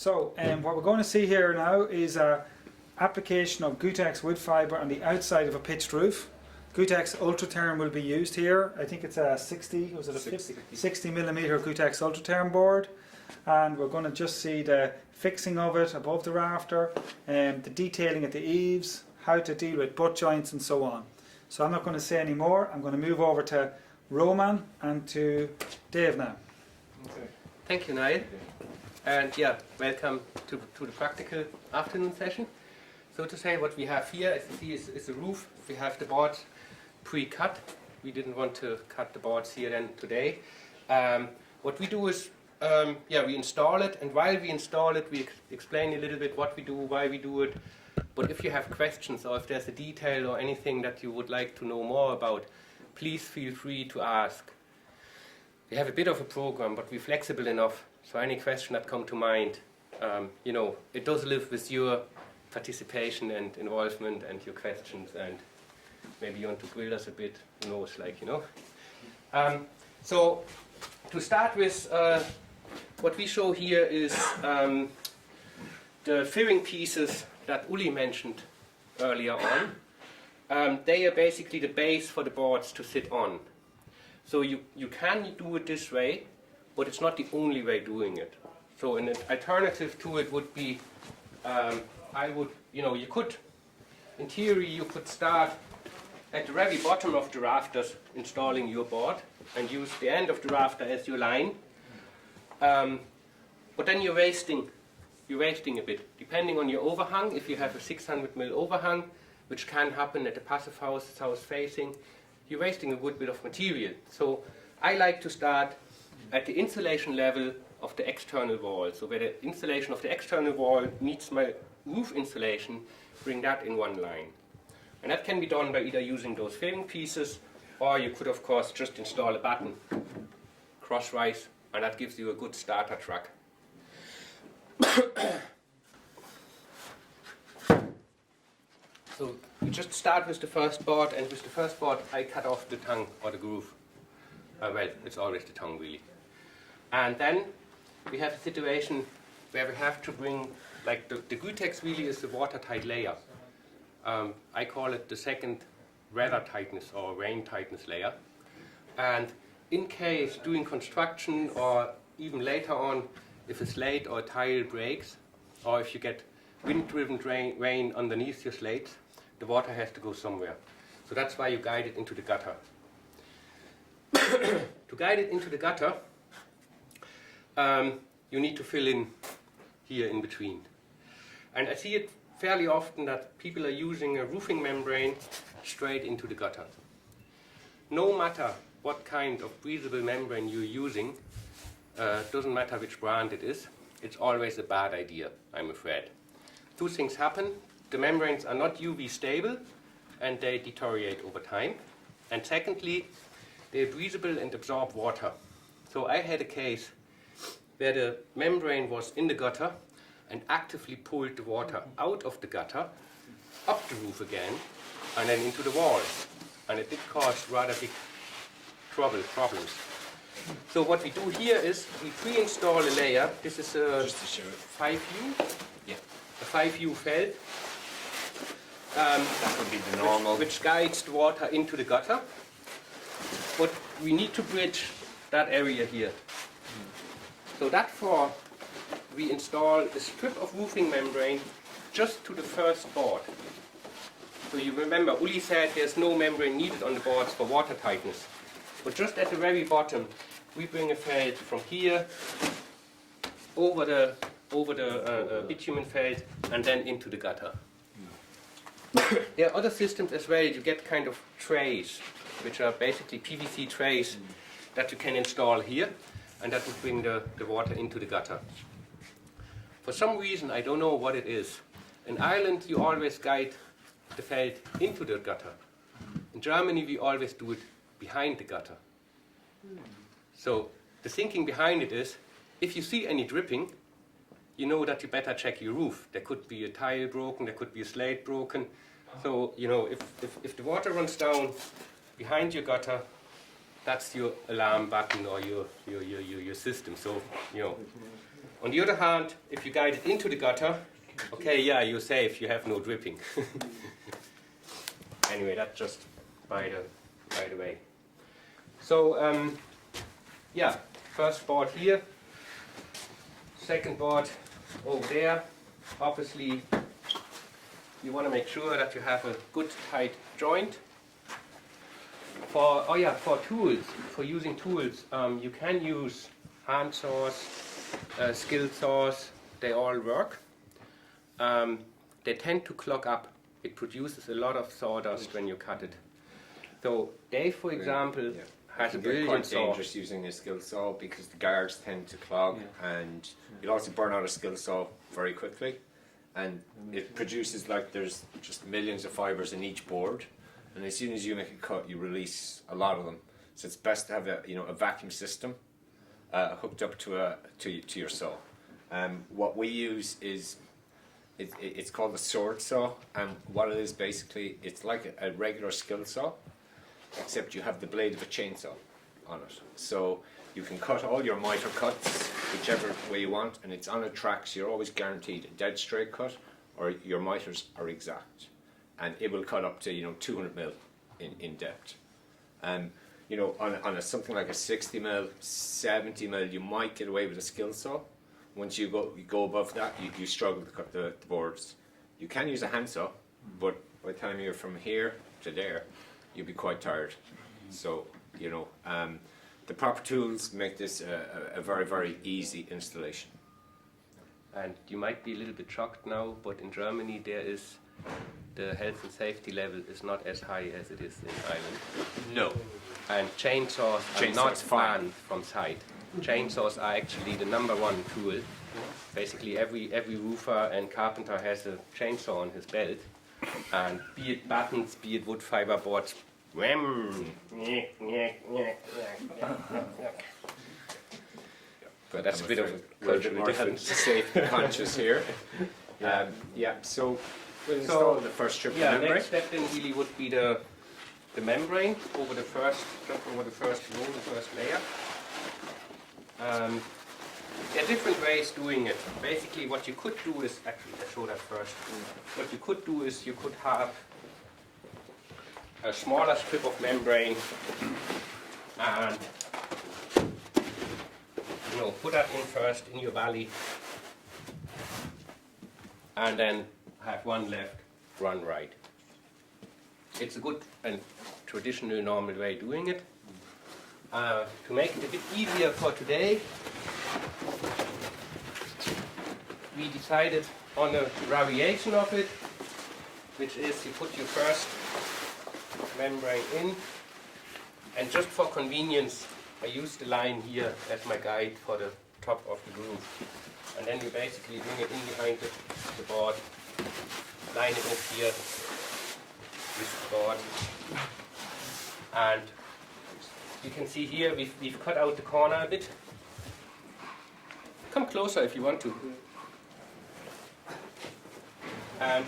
So what we're going to see here now is a application of Gutex wood fibre on the outside of a pitched roof. Gutex Ultratherm will be used here. I think it's a 60 millimeter Gutex Ultratherm board, and we're going to just see the fixing of it above the rafter, the detailing at the eaves, how to deal with butt joints and so on. So I'm not going to say any more. I'm going to move over to Roman and to Dave now. Okay. Thank you, Niall. And yeah, welcome to the practical afternoon session. So to say, what we have here, as you see, is a roof. We have the boards pre-cut. We didn't want to cut the boards here then today. What we do is, we install it, and while we install it, we explain a little bit what we do, why we do it. But if you have questions, or if there's a detail or anything that you would like to know more about, please feel free to ask. We have a bit of a program, but we're flexible enough, so any question that come to mind, it does live with your participation and involvement and your questions, and maybe you want to grill us a bit, who knows, So to start with, what we show here is the fairing pieces that Uli mentioned earlier on. They are basically the base for the boards to sit on. So you can do it this way, but it's not the only way doing it. So an alternative to it would be, you could, in theory, you could start at the very bottom of the rafters installing your board and use the end of the rafter as your line. But then you're wasting a bit, depending on your overhang. If you have a 600mm overhang, which can happen at the passive house, south facing, you're wasting a good bit of material. So I like to start at the insulation level of the external wall. So where the insulation of the external wall meets my roof insulation, bring that in one line. And that can be done by either using those fairing pieces, or you could of course just install a batten crosswise, and that gives you a good starter track. So we just start with the first board, and with the first board I cut off the tongue or the groove. Well, it's always the tongue really. And then we have a situation where we have to bring, like the Gutex really is the watertight layer. I call it the second weather tightness or rain tightness layer. And in case doing construction, or even later on, if a slate or a tile breaks, or if you get wind-driven rain underneath your slates, the water has to go somewhere. So that's why you guide it into the gutter. To guide it into the gutter, you need to fill in here in between. And I see it fairly often that people are using a roofing membrane straight into the gutter. No matter what kind of breathable membrane you're using, doesn't matter which brand it is, it's always a bad idea, I'm afraid. Two things happen. The membranes are not UV stable and they deteriorate over time. And secondly, they're breathable and absorb water. So I had a case where the membrane was in the gutter and actively pulled the water out of the gutter, up the roof again, and then into the wall. And it did cause rather big problems. So what we do here is we pre-install a layer. This is a 5U. Yeah. A 5U felt. That would be the normal. Which guides the water into the gutter. But we need to bridge that area here. So therefore, we install a strip of roofing membrane just to the first board. So you remember, Uli said there's no membrane needed on the boards for water tightness. But just at the very bottom, we bring a felt from here over the bitumen felt and then into the gutter. There are other systems as well. You get kind of trays, which are basically PVC trays that you can install here, and that will bring the water into the gutter. For some reason, I don't know what it is. In Ireland, you always guide the felt into the gutter. In Germany, we always do it behind the gutter. So the thinking behind it is, if you see any dripping, you know that you better check your roof. There could be a tile broken, there could be a slate broken. So, if the water runs down behind your gutter, that's your alarm button or your system. So, On the other hand, if you guide it into the gutter, okay, yeah, you're safe, you have no dripping. Anyway, that's just by the way. So, yeah, first board here, second board over there. Obviously, you want to make sure that you have a good tight joint. For tools, for using tools, you can use hand saws, skill saws, they all work. They tend to clog up. It produces a lot of sawdust when you cut it. So Dave, for example, has a brilliant quite saw. dangerous using a skill saw because the guards tend to clog, and you'll also burn out a skill saw very quickly, and it produces like there's just millions of fibers in each board, and as soon as you make a cut, you release a lot of them. So it's best to have a vacuum system hooked up to your saw. What we use is it's called a sword saw, and what it is basically, it's like a regular skill saw, except you have the blade of a chainsaw on it. So you can cut all your miter cuts whichever way you want, and it's on a track, so you're always guaranteed a dead straight cut, or your miters are exact, and it will cut up to 200 mil in depth. On something like a 60 mil, 70 mil, you might get away with a skill saw. Once you go above that, you struggle to cut the boards. You can use a handsaw, but by the time you're from here to there, you'll be quite tired. So, the proper tools make this a very, very easy installation. And you might be a little bit shocked now, but in Germany the health and safety level is not as high as it is in Ireland. No. And chainsaws are not banned from site. Chainsaws are actually the #1 tool. Basically every roofer and carpenter has a chainsaw on his belt, and be it battens, be it wood fiber boards, but that's a bit of a cultural difference. Safety conscious here. So we'll install the first strip of membrane. Next step then really would be the membrane over the first row, the first layer. There are different ways doing it. Basically what you could do is, actually I'll show that first. What you could do is you could have a smaller strip of membrane and put that in first in your valley, and then have one left, one right. It's a good and traditional normal way of doing it. To make it a bit easier for today, we decided on a variation of it, which is you put your first membrane in, and just for convenience I use the line here as my guide for the top of the groove, and then you basically bring it in behind the board, line it up here with the board, and you can see here we've cut out the corner a bit. Come closer if you want to. And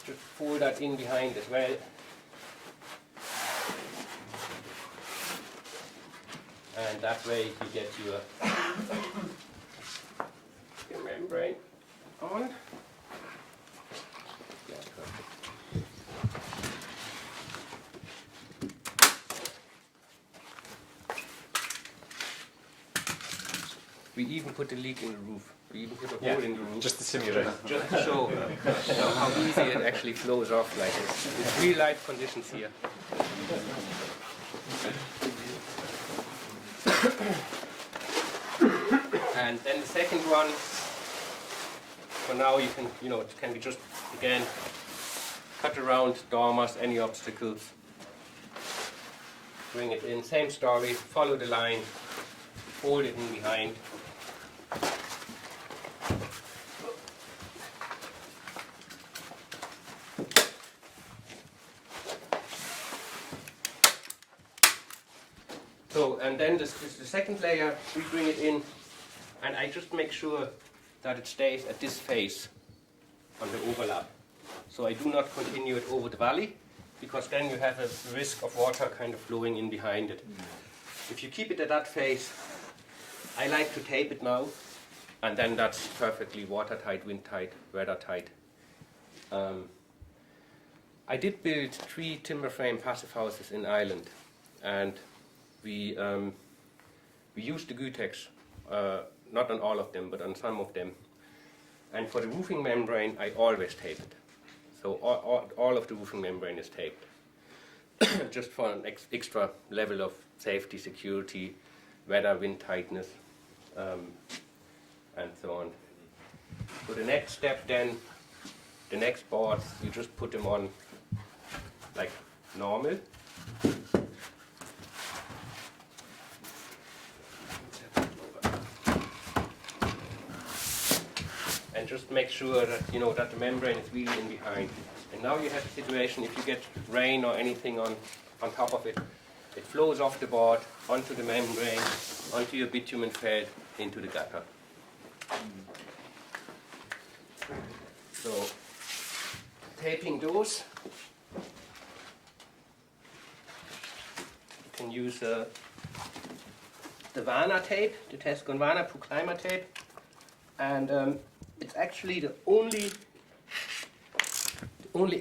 just fold that in behind as well. And that way you get your membrane on. Yeah, perfect. We even put a leak in the roof. We even put a hole in the roof. Just to simulate. Just to show how easy it actually flows off like this. It's real life conditions here. And then the second one, for now you can, it can be just, again, cut around dormers, any obstacles. Bring it in, same story, follow the line, fold it in behind. So, and then the second layer, we bring it in, and I just make sure that it stays at this face on the overlap. So I do not continue it over the valley, because then you have a risk of water kind of flowing in behind it. If you keep it at that face, I like to tape it now, and then that's perfectly watertight, windtight, weathertight. I did build 3 timber frame passive houses in Ireland, and we used the Gutex, not on all of them, but on some of them. And for the roofing membrane, I always tape it. So all of the roofing membrane is taped, just for an extra level of safety, security, weather, wind tightness, and so on. So the next step then, the next boards, you just put them on like normal. And just make sure that that the membrane is really in behind. And now you have a situation, if you get rain or anything on top of it, it flows off the board onto the membrane, onto your bitumen fed, into the gutter. So taping those, you can use the Vana tape, the Tescon Vana Climber tape, and it's actually the only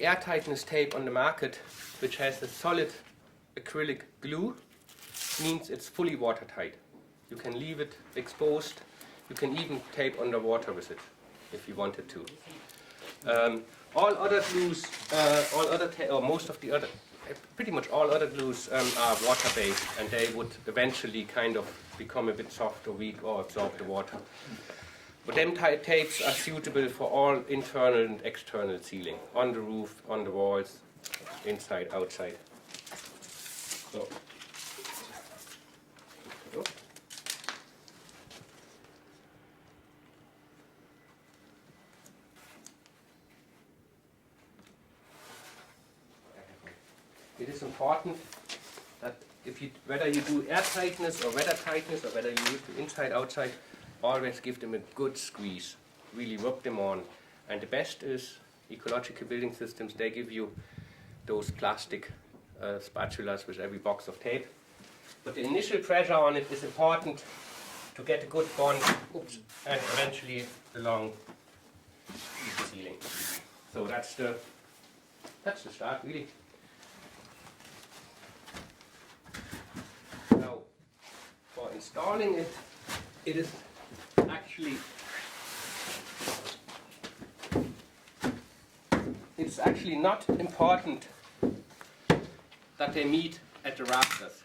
air tightness tape on the market which has a solid acrylic glue. Means it's fully watertight. You can leave it exposed. You can even tape underwater with it if you wanted to. All other glues, pretty much all other glues are water-based, and they would eventually kind of become a bit soft or weak or absorb the water. But them tapes are suitable for all internal and external sealing, on the roof, on the walls, inside, outside. So. It is important that whether you do air tightness or weather tightness, or whether you use the inside outside, always give them a good squeeze. Really rub them on. And the best is ecological building systems. They give you those plastic spatulas with every box of tape. But the initial pressure on it is important to get a good bond, and eventually along the ceiling. So that's the start, really. Now, for installing it, it is actually not important that they meet at the rafters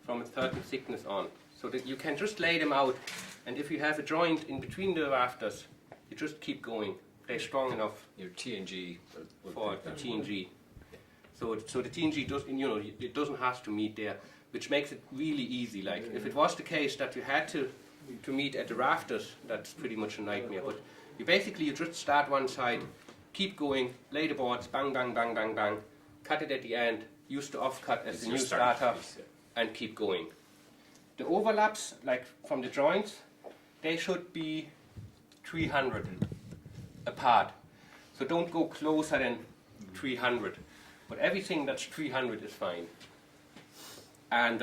from a certain thickness on. So that you can just lay them out, and if you have a joint in between the rafters, you just keep going. They're strong enough. Your TNG for the TNG. So the TNG it doesn't have to meet there, which makes it really easy. Like if it was the case that you had to meet at the rafters, that's pretty much a nightmare. But you just start one side, keep going, lay the boards, bang, bang, bang, bang, bang, cut it at the end, use the offcut as the new starter, and keep going. The overlaps, like from the joints, they should be 300 apart. So don't go closer than 300. But everything that's 300 is fine. And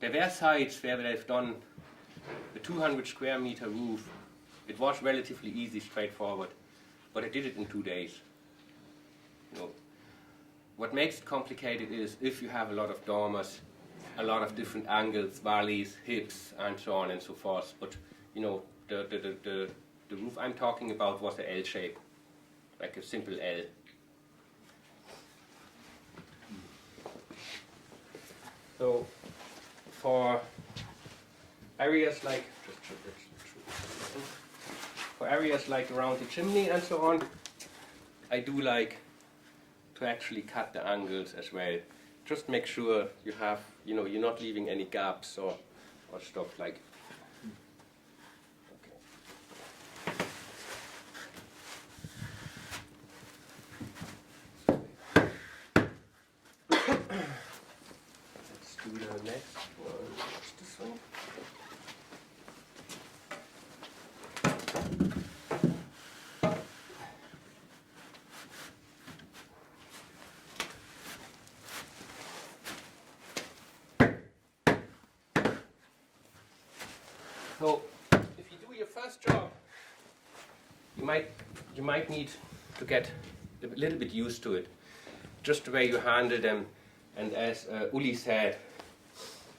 there were sites where they've done a 200 square meter roof. It was relatively easy, straightforward, but I did it in 2 days. What makes it complicated is if you have a lot of dormers, a lot of different angles, valleys, hips, and so on and so forth. But the roof I'm talking about was an L shape, like a simple L. So for areas like around the chimney and so on, I do like to actually cut the angles as well. Just make sure you have, you're not leaving any gaps or stuff like. Let's do the next one. What's this one? So if you do your first job, you might need to get a little bit used to it, just the way you handle them. And as Uli said,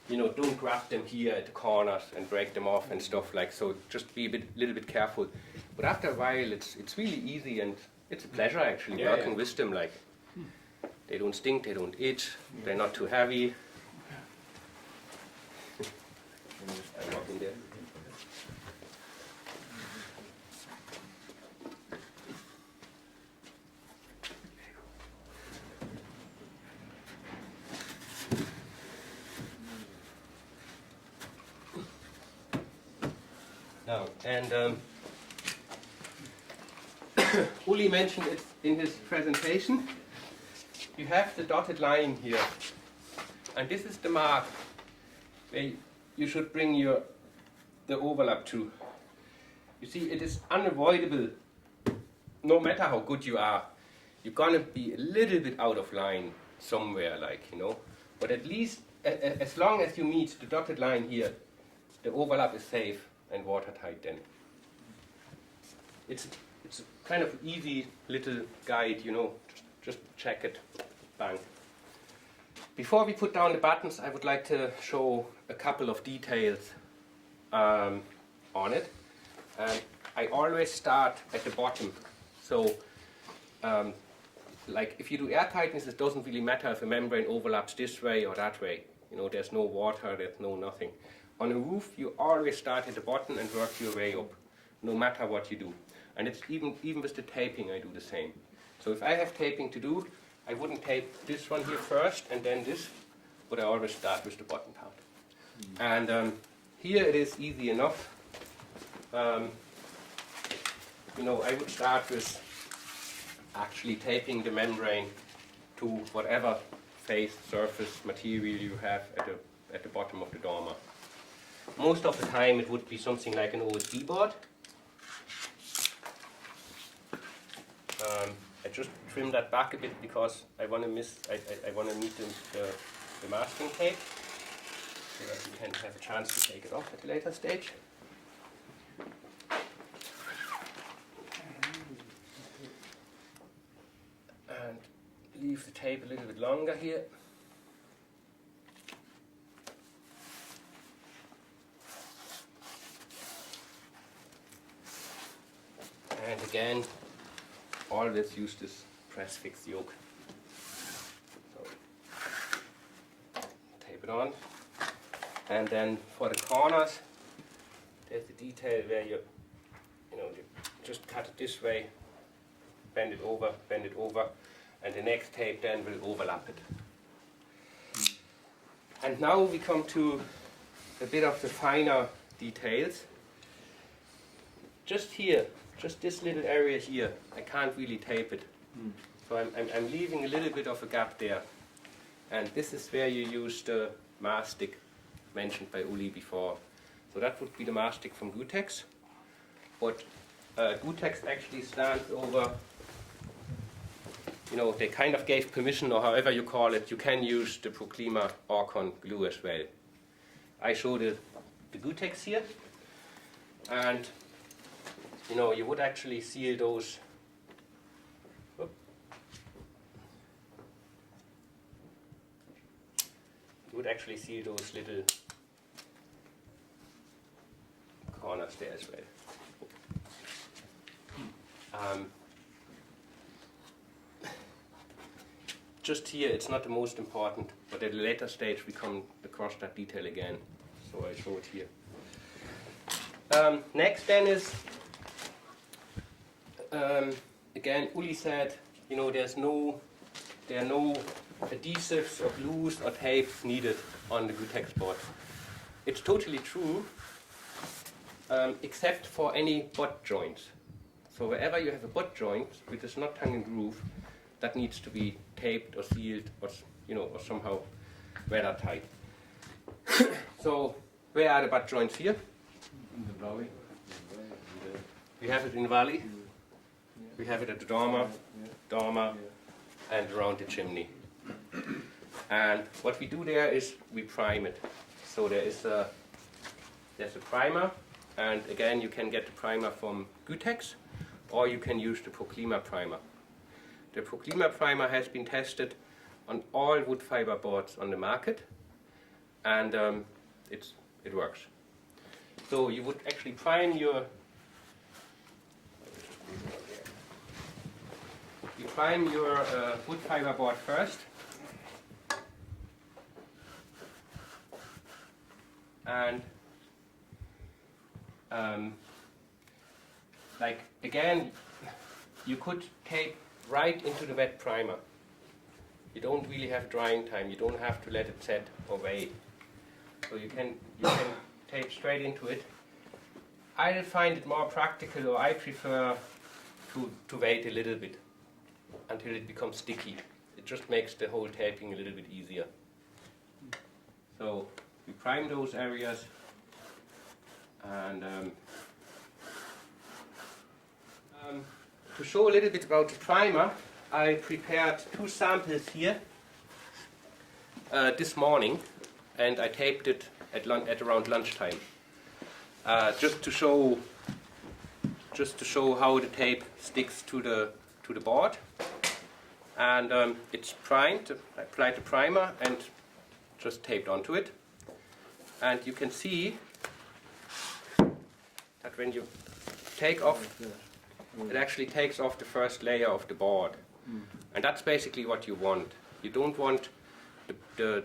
you know, don't grab them here at the corners and break them off and stuff like so. Just be a little bit careful. But after a while, it's really easy and it's a pleasure actually working with them. Like they don't stink, they don't itch, they're not too heavy. I walk in there. Now, and Uli mentioned it in his presentation. You have the dotted line here, and this is the mark where you should bring the overlap to. You see, it is unavoidable. No matter how good you are, you're gonna be a little bit out of line somewhere, like, you know. But at least, as long as you meet the dotted line here, the overlap is safe and watertight. Then it's a kind of easy little guide, you know. Just check it, bang. Before we put down the buttons, I would like to show a couple of details on it. I always start at the bottom. So, like if you do air tightness, it doesn't really matter if a membrane overlaps this way or that way. You know, there's no water, there's no nothing. On a roof, you always start at the bottom and work your way up, no matter what you do. And it's even with the taping, I do the same. So if I have taping to do, I wouldn't tape this one here first and then this, but I always start with the bottom part. And here it is easy enough. You know, I would start with actually taping the membrane to whatever face, surface, material you have at the bottom of the dormer. Most of the time it would be something like an OSB board. I just trim that back a bit because I want to meet the masking tape so that we can have a chance to take it off at a later stage. And leave the tape a little bit longer here. And again, always use this press fix yoke. So, tape it on. And then for the corners, there's the detail where you just cut it this way, bend it over, and the next tape then will overlap it. And now we come to a bit of the finer details. Just here, just this little area here, I can't really tape it. So I'm leaving a little bit of a gap there. And this is where you use the mastic mentioned by Uli before. So that would be the mastic from Gutex. But Gutex actually stands over, you know, they kind of gave permission, or however you call it, you can use the Proclima Orcon glue as well. I show the Gutex here, and you know, you would actually seal those. You would actually seal those little corners there as well. Just here, it's not the most important, but at a later stage we come across that detail again. So I show it here. Next then is, again, Uli said, you know, there are no adhesives or glues or tapes needed on the Gutex board. It's totally true, except for any butt joints. So wherever you have a butt joint which is not tongue and groove, that needs to be taped or sealed, or or somehow weather tight. So where are the butt joints here? In the valley. We have it in the valley. We have it at the dormer, and around the chimney. And what we do there is we prime it. So there's a primer And again, you can get the primer from Gutex, or you can use the Proclima primer. The Proclima primer has been tested on all wood fiber boards on the market, and it works. So you would actually prime your wood fiber board first, and like again, you could tape right into the wet primer. You don't really have drying time. You don't have to let it set or wait. So you can tape straight into it. I find it more practical, or I prefer to wait a little bit until it becomes sticky. It just makes the whole taping a little bit easier. So we prime those areas, and to show a little bit about the primer, I prepared 2 samples here this morning, and I taped it at around lunchtime, just to show how the tape sticks to the board. And it's primed. I applied the primer and just taped onto it. And you can see that when you take off, it actually takes off the first layer of the board. And that's basically what you want. You don't want the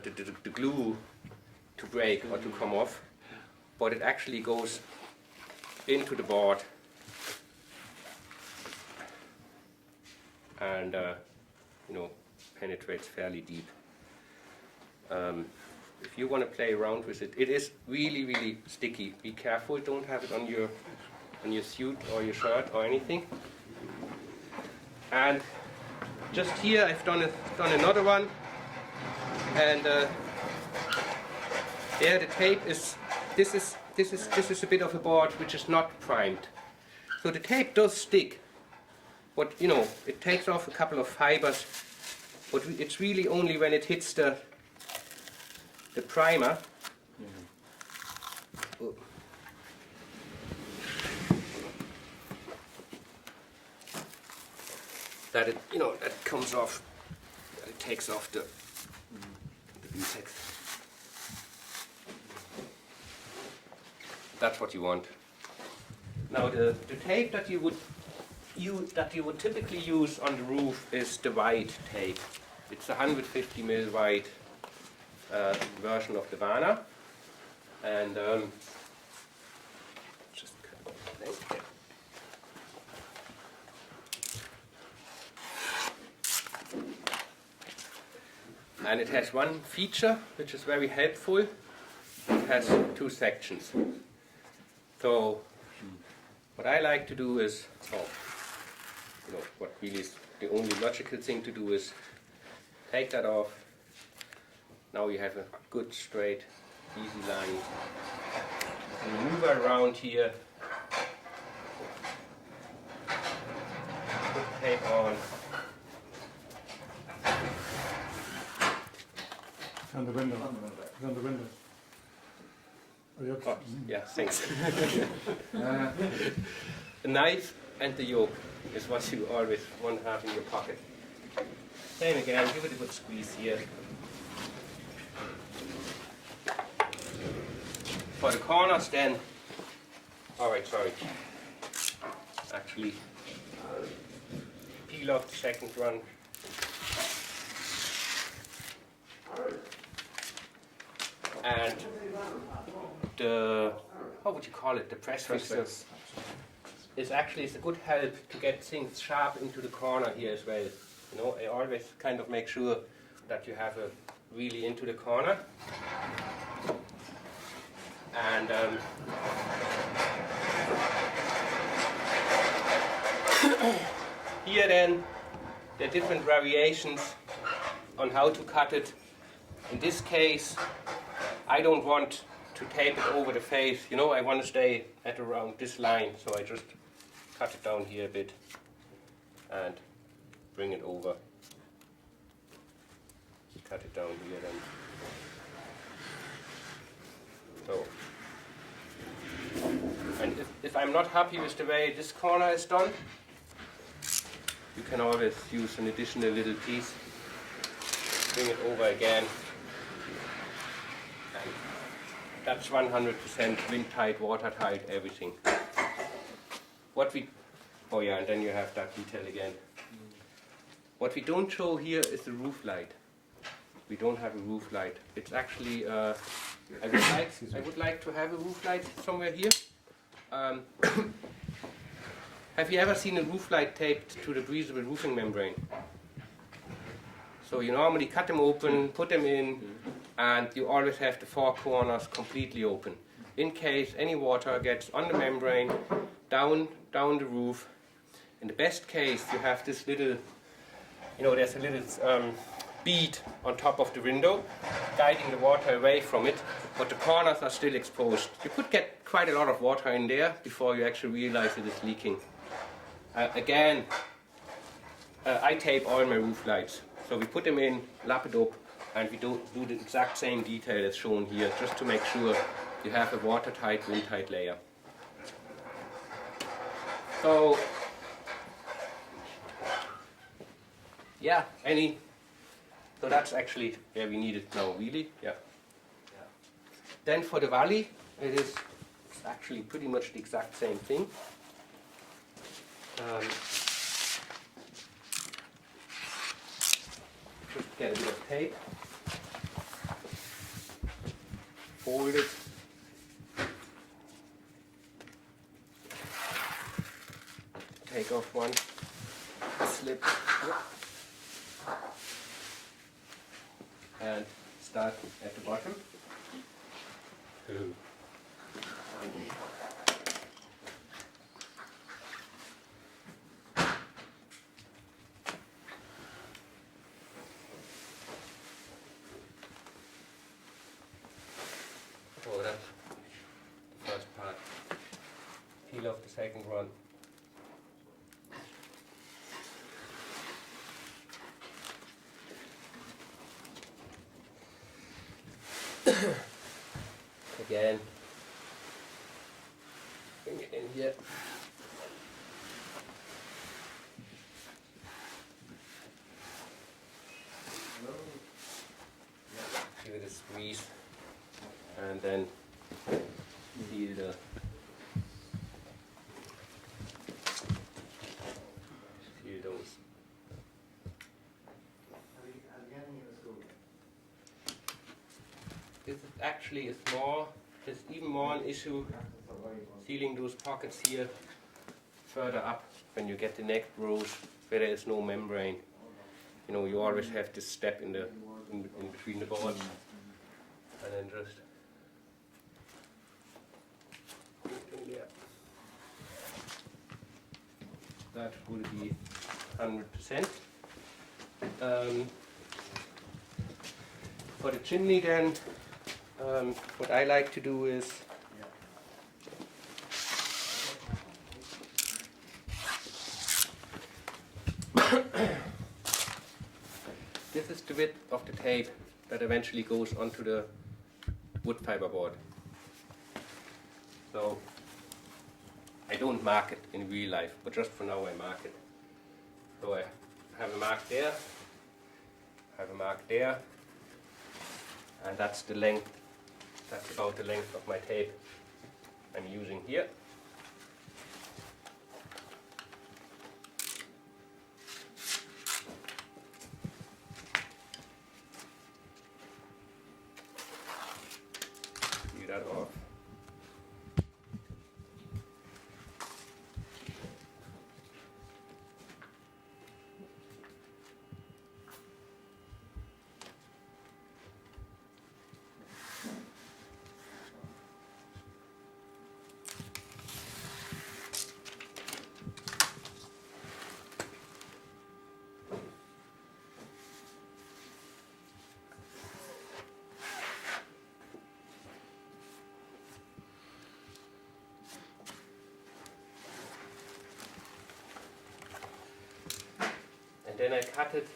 glue to break or to come off, but it actually goes into the board and penetrates fairly deep. If you want to play around with it, it is really, really sticky. Be careful, don't have it on your suit or your shirt or anything. And just here I've done another one, and there the tape is. This is a bit of a board which is not primed, so the tape does stick, but it takes off a couple of fibers. But it's really only when it hits the primer. That it comes off, that it takes off the Gutex. That's what you want. Now the tape that you would typically use on the roof is the white tape. It's a 150 mil wide version of the Vana, and just and it has one feature which is very helpful. It has 2 sections. So what I like to do is, what really is the only logical thing to do is take that off. Now you have a good straight, easy line. And maneuver around here. Put the tape on. On the window. On the window. Oh, yeah, thanks. The knife and the yoke is what you always want to have in your pocket. Same again, give it a good squeeze here. For the corners then, alright, sorry. Actually, peel off the second run. And the, how would you call it, the press fixer is actually a good help to get things sharp into the corner here as well. I always kind of make sure that you have a really into the corner. And here then, there are different variations on how to cut it. In this case, I don't want to tape it over the face, I want to stay at around this line, so I just cut it down here a bit and bring it over. Cut it down here then. So, if I'm not happy with the way this corner is done, you can always use an additional little piece, bring it over again, and that's 100% wind tight, watertight, everything. Oh yeah, and then you have that detail again. What we don't show here is the roof light. We don't have a roof light. It's actually, I would like to have a roof light somewhere here. Have you ever seen a roof light taped to the breathable roofing membrane? So you normally cut them open, put them in, and you always have the four corners completely open. In case any water gets on the membrane, down the roof. In the best case, you have this little, there's a little bead on top of the window, guiding the water away from it, but the corners are still exposed. You could get quite a lot of water in there before you actually realize it is leaking. Again, I tape all my roof lights. So we put them in, lap it up, and we do the exact same detail as shown here, just to make sure you have a watertight, wind-tight layer. So, yeah, so that's actually where we need it now, really, yeah. Then for the valley, it's actually pretty much the exact same thing. Just get a bit of tape, fold it, take off one slip, and start at the bottom. Oh, that's the first part. Peel off the second one. Again, bring it in here. Give it a squeeze, and then seal those. This is actually there's even more an issue sealing those pockets here further up when you get the next rows where there is no membrane. You always have this step in between the boards, and then just that will be 100%. For the chimney then, what I like to do is this is the width of the tape that eventually goes onto the wood fiber board. So I don't mark it in real life, but just for now I mark it. So I have a mark there, I have a mark there, and that's the length. That's about the length of my tape I'm using here. Peel that off. Then I cut it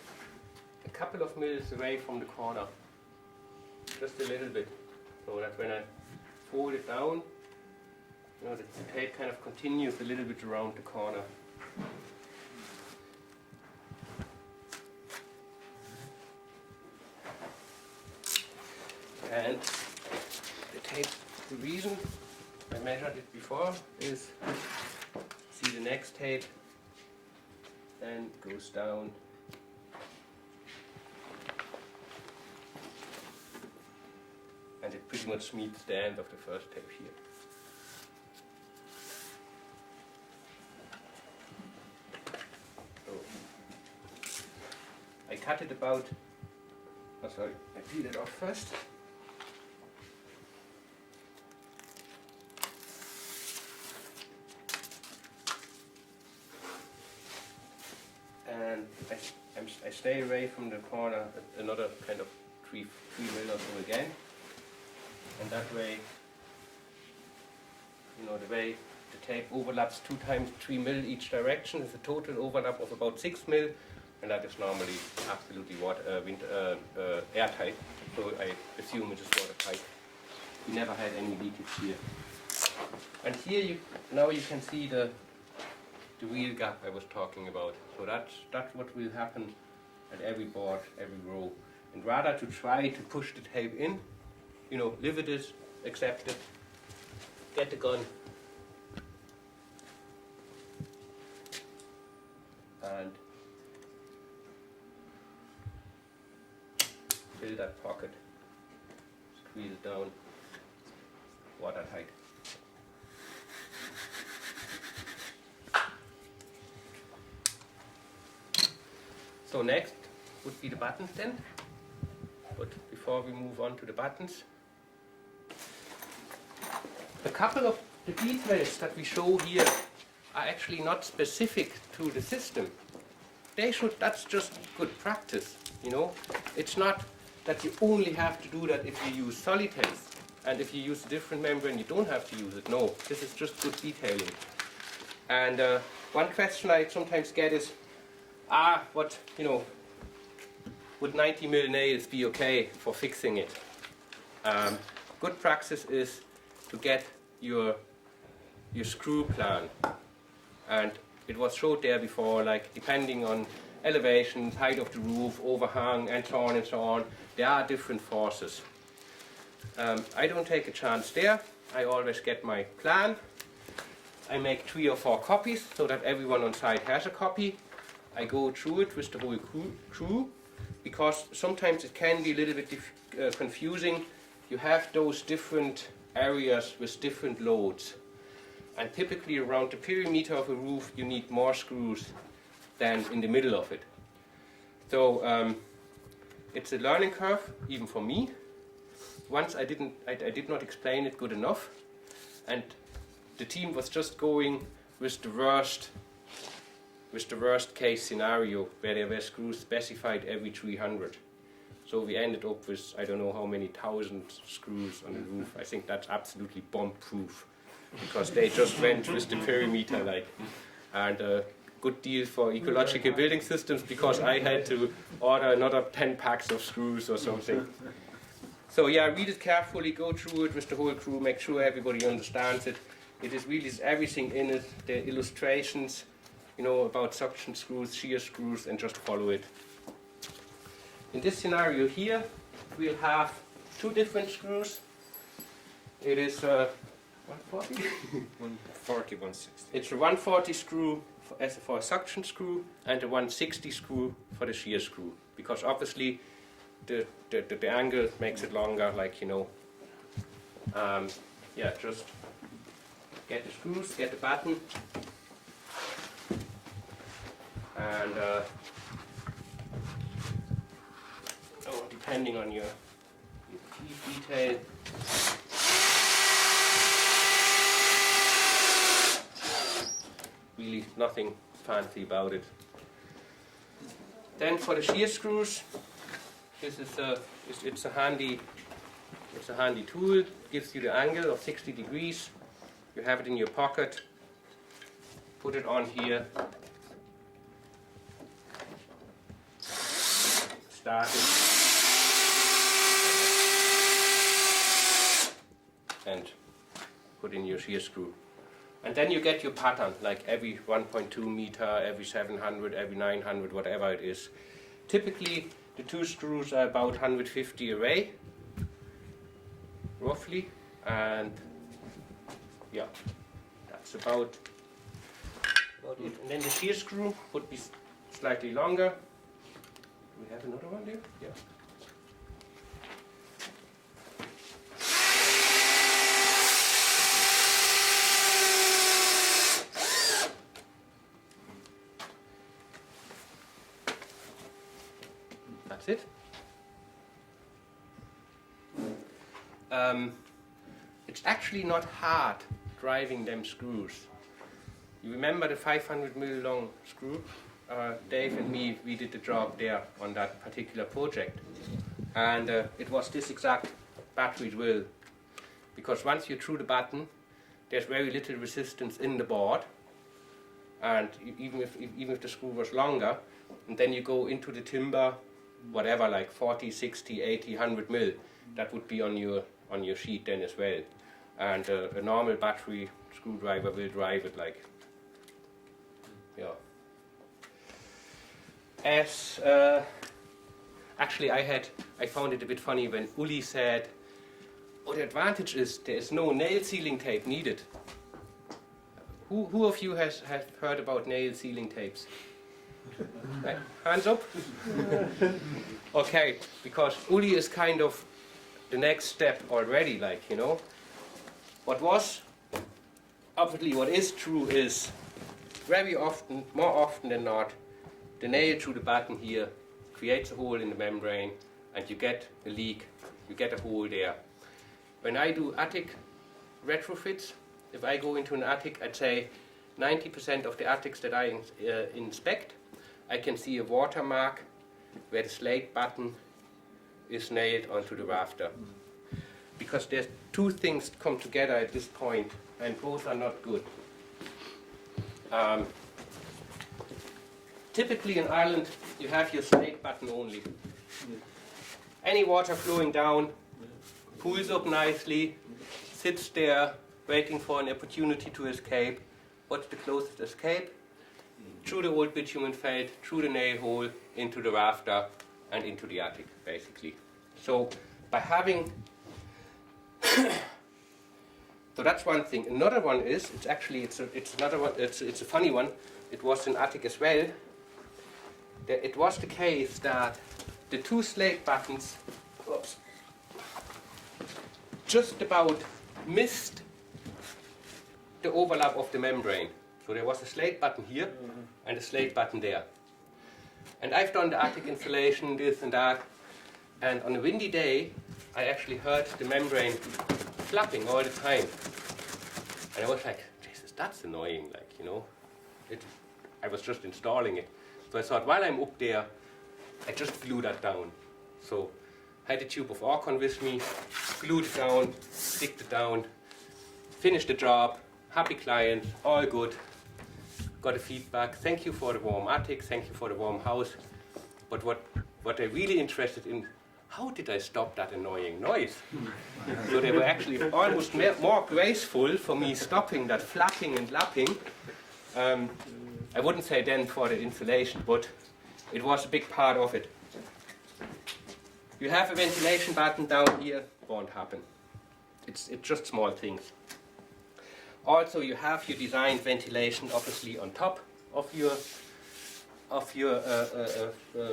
a couple of mils away from the corner, just a little bit, so that when I fold it down, You know, the tape kind of continues a little bit around the corner. And the tape, the reason I measured it before is, see the next tape, then goes down. And it pretty much meets the end of the first tape here. So I cut it about, oh sorry, I peel it off first. And I stay away from the corner another kind of 3 mil or so again. And that way, you know, the way the tape overlaps 2 times 3 mil each direction is a total overlap of about 6 mil, and that is normally absolutely airtight. So I assume it is watertight. We never had any leakage here. And here now you can see the wheel gap I was talking about. So that's what will happen at every board, every row. And rather to try to push the tape in, you know, live with it, accept it, get the gun, and fill that pocket, squeeze it down, watertight. So next would be the buttons then, but before we move on to the buttons, a couple of the details that we show here are actually not specific to the system. That's just good practice, you know. It's not that you only have to do that if you use Solitex, and if you use a different membrane you don't have to use it. No, this is just good detailing. And one question I sometimes get is, what, you know, would 90 mil nails be okay for fixing it? Good practice is to get your screw plan, and it was showed there before, like depending on elevation, height of the roof, overhang, and so on, there are different forces. I don't take a chance there. I always get my plan. I make 3 or 4 copies so that everyone on site has a copy. I go through it with the whole crew, because sometimes it can be a little bit confusing. You have those different areas with different loads, and typically around the perimeter of a roof you need more screws than in the middle of it. So it's a learning curve, even for me. Once I did not explain it good enough, and the team was just going with the worst case scenario, where there were screws specified every 300. So we ended up with, I don't know how many thousand screws on the roof. I think that's absolutely bomb-proof, because they just went with the perimeter, like. And a good deal for ecological building systems, because I had to order another 10 packs of screws or something. So yeah, read it carefully, go through it with the whole crew, make sure everybody understands it. It is really everything in it, the illustrations, you know, about suction screws, shear screws, and just follow it. In this scenario here, we'll have 2 different screws. It is 140? 140, 160. It's a 140 screw for a suction screw, and a 160 screw for the shear screw, because obviously the angle makes it longer, like, you know. Yeah, just get the screws, get the batten, and depending on your key detail, really nothing fancy about it. Then for the shear screws, this is it's a handy tool. Gives you the angle of 60 degrees. You have it in your pocket. Put it on here. Start it. And put in your shear screw. And then you get your pattern, like every 1.2 meter, every 700, every 900, whatever it is. Typically, the 2 screws are about 150 array, roughly, and yeah, that's about it. And then the shear screw would be slightly longer. Do we have another one there? Yeah. That's it. It's actually not hard driving them screws. You remember the 500mm long screw? Dave and me, we did the job there on that particular project. And it was this exact battery drill. Because once you threw the button, there's very little resistance in the board. And even if the screw was longer, and then you go into the timber, whatever, like 40, 60, 80, 100 mil, that would be on your sheet then as well. And a normal battery screwdriver will drive it like, yeah. As actually I found it a bit funny when Uli said, oh, the advantage is there is no nail sealing tape needed. Who of you has heard about nail sealing tapes? Right, hands up. Okay, because Uli is kind of the next step already, like, you know. Obviously what is true is, very often, more often than not, the nail through the batten here creates a hole in the membrane and you get a leak, you get a hole there. When I do attic retrofits, if I go into an attic, I'd say 90% of the attics that I inspect, I can see a watermark where the slate button is nailed onto the rafter. Because there's 2 things come together at this point, and both are not good. Typically in Ireland, you have your slate button only. Any water flowing down, pulls up nicely, sits there, waiting for an opportunity to escape. What's the closest escape? Through the old bitumen felt, through the nail hole, into the rafter, and into the attic, basically. So by having so that's one thing. Another one is, it's a funny one. It was in attic as well. It was the case that the 2 slate buttons, just about missed the overlap of the membrane. So there was a slate button here and a slate button there. And I've done the attic installation, this and that, and on a windy day, I actually heard the membrane flapping all the time. And I was like, Jesus, that's annoying, like, you know. I was just installing it. So I thought, while I'm up there, I just glue that down. So I had a tube of Orcon with me, glued it down, sticked it down, finished the job, happy client, all good. Got a feedback, thank you for the warm attic, thank you for the warm house. But what I'm really interested in, how did I stop that annoying noise? So they were actually almost more graceful for me stopping that flapping and lapping. I wouldn't say then for the insulation, but it was a big part of it. You have a ventilation button down here, won't happen. It's just small things. Also, you have your designed ventilation obviously on top of your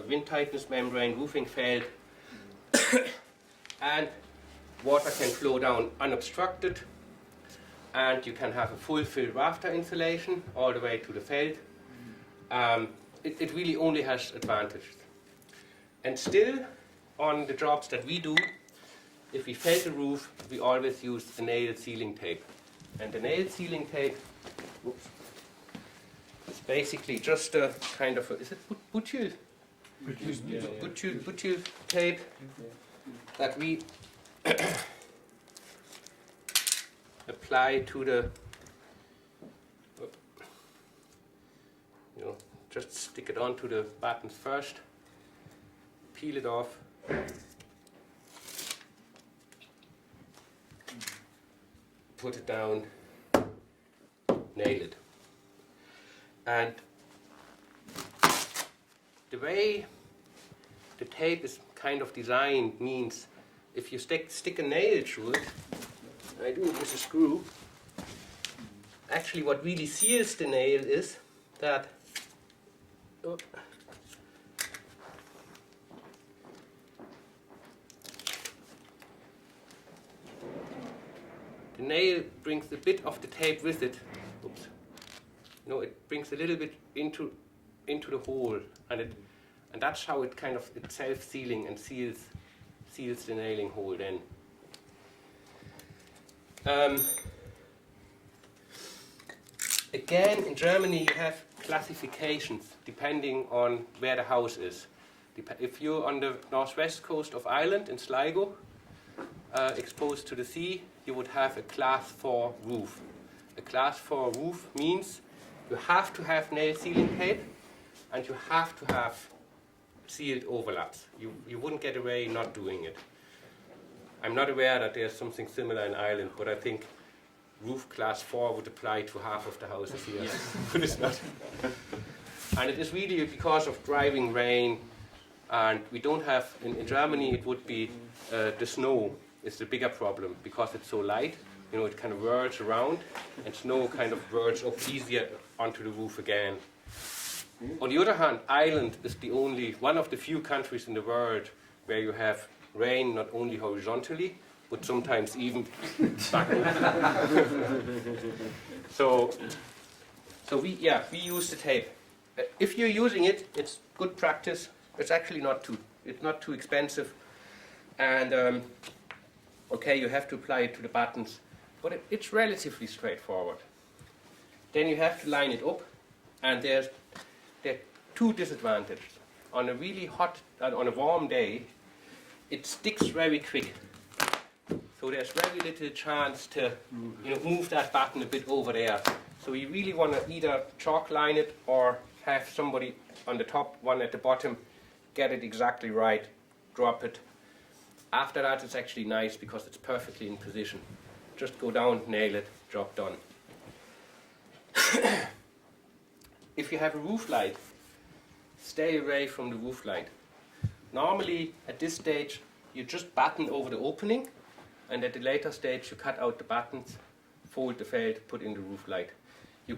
wind tightness membrane, roofing felt, and water can flow down unobstructed, and you can have a full fill rafter insulation all the way to the felt. It really only has advantages. And still, on the jobs that we do, if we felt the roof, we always use the nail sealing tape. And the nail sealing tape, it's basically just a kind of is it butyl? Butyl tape that we apply to the, just stick it onto the battens first, peel it off, put it down, nail it. And the way the tape is kind of designed means if you stick a nail through it, I do it with a screw, actually what really seals the nail is that the nail brings a bit of the tape with it. Oops. You know, it brings a little bit into the hole, and that's how it kind of it's self-sealing and seals the nailing hole then. Again, in Germany you have classifications depending on where the house is. If you're on the northwest coast of Ireland in Sligo, exposed to the sea, you would have a class 4 roof. A class 4 roof means you have to have nail sealing tape and you have to have sealed overlaps. You wouldn't get away not doing it. I'm not aware that there's something similar in Ireland, but I think roof class 4 would apply to half of the houses here. Yes. But it's not. And it is really because of driving rain, and we don't have, in Germany it would be the snow is the bigger problem because it's so light. You know, it kind of whirls around, and snow kind of whirls up easier onto the roof again. On the other hand, Ireland is one of the few countries in the world where you have rain not only horizontally, but sometimes even backwards. So we use the tape. If you're using it, it's good practice. It's actually not too expensive, and okay, you have to apply it to the battens, but it's relatively straightforward. Then you have to line it up, and there are two disadvantages. On a really hot, on a warm day, it sticks very quick. So there's very little chance to move that batten a bit over there. So you really want to either chalk line it or have somebody on the top, one at the bottom, get it exactly right, drop it. After that it's actually nice because it's perfectly in position. Just go down, nail it, job done. If you have a roof light, stay away from the roof light. Normally at this stage you just batten over the opening, and at the later stage you cut out the battens, fold the felt, put in the roof light. You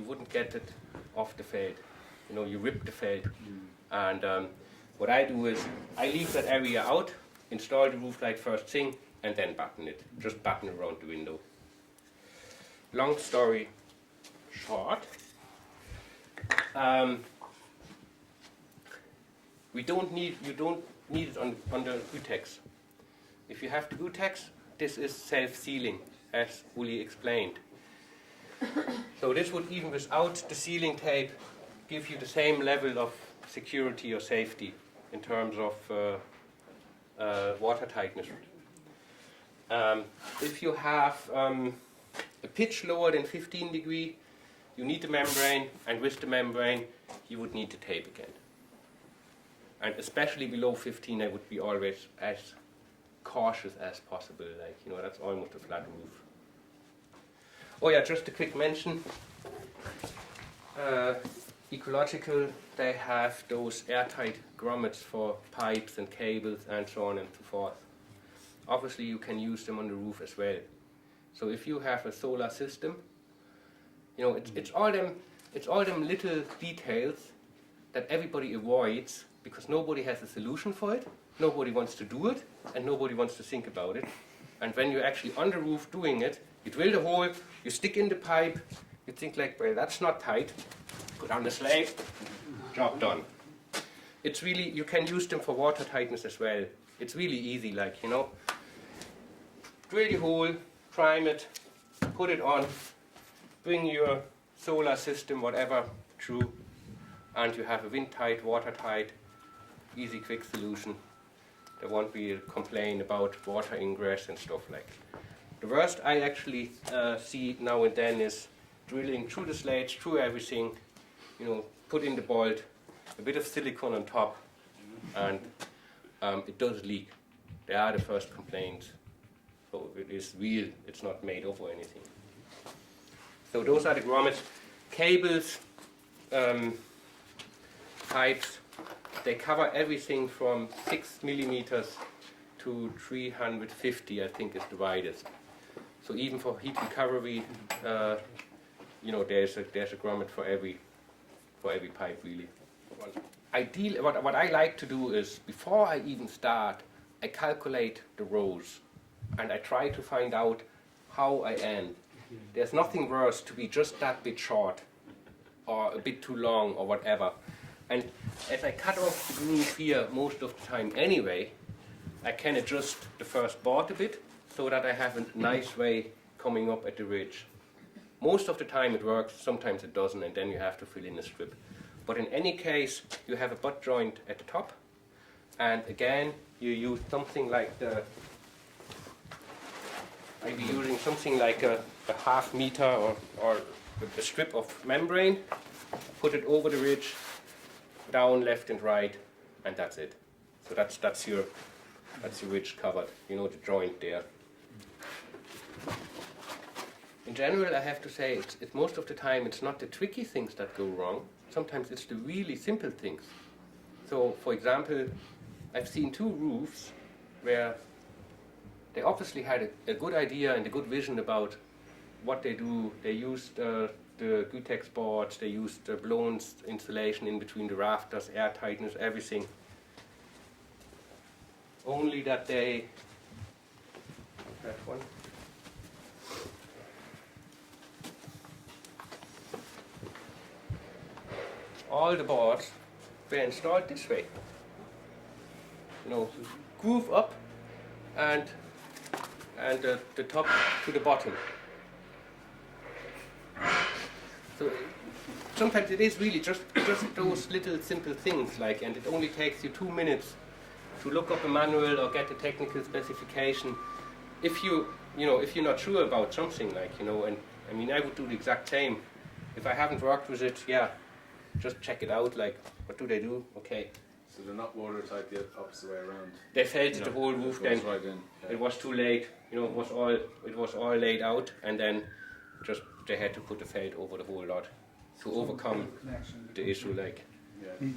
wouldn't get it off the felt. You know, you rip the felt. And what I do is I leave that area out, install the roof light first thing, and then batten it. Just batten around the window. Long story short, you don't need it on the Gutex. If you have the Gutex, this is self-sealing, as Uli explained. So this would, even without the sealing tape, give you the same level of security or safety in terms of water tightness. If you have a pitch lower than 15 degree, you need the membrane, and with the membrane you would need the tape again. And especially below 15, I would be always as cautious as possible. Like, you know, that's almost a flat roof. Oh yeah, just a quick mention. Ecological, they have those airtight grommets for pipes and cables and so on and so forth. Obviously you can use them on the roof as well. So if you have a solar system, you know, it's all them little details that everybody avoids because nobody has a solution for it, nobody wants to do it, and nobody wants to think about it. And when you're actually on the roof doing it, you drill the hole, you stick in the pipe, you think like, well, that's not tight, put on the slave, job done. It's really, you can use them for water tightness as well. It's really easy, like, you know. Drill the hole, prime it, put it on, bring your solar system, whatever, through, and you have a windtight, watertight, easy, quick solution. There won't be a complaint about water ingress and stuff like that. The worst I actually see now and then is drilling through the slates, through everything, you know, put in the bolt, a bit of silicone on top, and it does leak. They are the first complaints. So it is real, it's not made up or anything. So those are the grommets. Cables, pipes, they cover everything from 6 millimeters to 350, I think is the widest. So even for heat recovery, you know, there's a grommet for every pipe really. What I like to do is, before I even start, I calculate the rows and I try to find out how I end. There's nothing worse to be just that bit short or a bit too long or whatever. And as I cut off the groove here most of the time anyway, I can adjust the first board a bit so that I have a nice way coming up at the ridge. Most of the time it works, sometimes it doesn't, and then you have to fill in a strip. But in any case, you have a butt joint at the top, and again, you use something like the, I'd be using something like a half meter or a strip of membrane, put it over the ridge, down, left and right, and that's it. So that's your ridge covered, you know, the joint there. In general, I have to say, it's most of the time it's not the tricky things that go wrong. Sometimes it's the really simple things. So, for example, I've seen 2 roofs where they obviously had a good idea and a good vision about what they do. They used the Gutex boards, they used the blown insulation in between the rafters, air tightness, everything. Only that they, that one. All the boards were installed this way. You know, groove up and the top to the bottom. So sometimes it is really just those little simple things, like, and it only takes you 2 minutes to look up a manual or get a technical specification. If if you're not sure about something, like, you know, and I mean, I would do the exact same. If I haven't worked with it, yeah, just check it out, like, what do they do? Okay. So they're not watertight the opposite way around? They felted the whole roof then. Right in. Yeah. It was too late, you know, it was all laid out, and then just they had to put the felt over the whole lot to overcome the issue, like. Yeah.